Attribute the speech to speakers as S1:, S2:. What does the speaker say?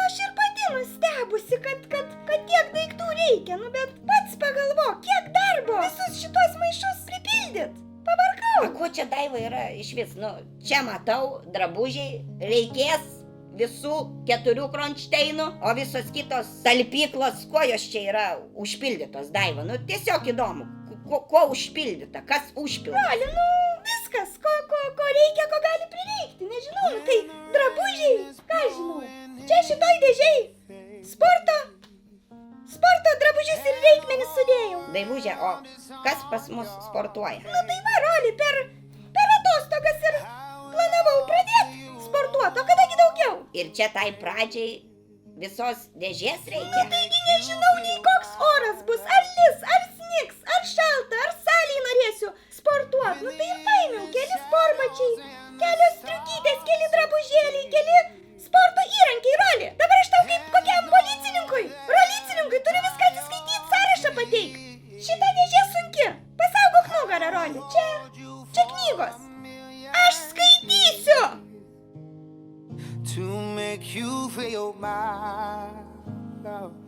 S1: aš ir pati nustebusi, kad tiek daiktų reikia, bet pats pagalvok, kiek darbo visus šitos maišus pripildyt. Pavarkau.
S2: O ko čia Daiva yra iš vis? Čia matau, drabužiai, reikės visų 4 kronšteinų, o visos kitos talpyklos, kuo jos čia yra užpildytos, Daiva? Tiesiog įdomu, ko užpildyta, kas užpildyta?
S1: Broli, viskas, ko reikia, ko gali prireikti, nežinau, tai drabužiai, ką žinau. Čia šitoj dėžiai sporto drabužius ir reikmenis sudėjau.
S2: Daivužė, o kas pas mus sportuoja?
S1: Tai va, Roli, per atostogas ir planavau pradėti sportuoti, o kadagi daugiau?
S2: Ir čia tai pradžiai visos dėžės reikia?
S1: Taigi nežinau nei koks oras bus, ar lis, ar snigs, ar šalta, ar salėj norėsiu sportuoti. Tai ir paėmiau keli sportbačiai, kelios striukytės, keli drabužėliai, keli sporto įrankiai, Roli. Dabar aš tau kaip kokiam policininkui, turiu viską atsiskaityti, sąrašą pateik. Šita dėžė sunki, pasaugok nugarą, Roli. Čia knygos. Aš skaitysiu.
S3: To make you feel my love.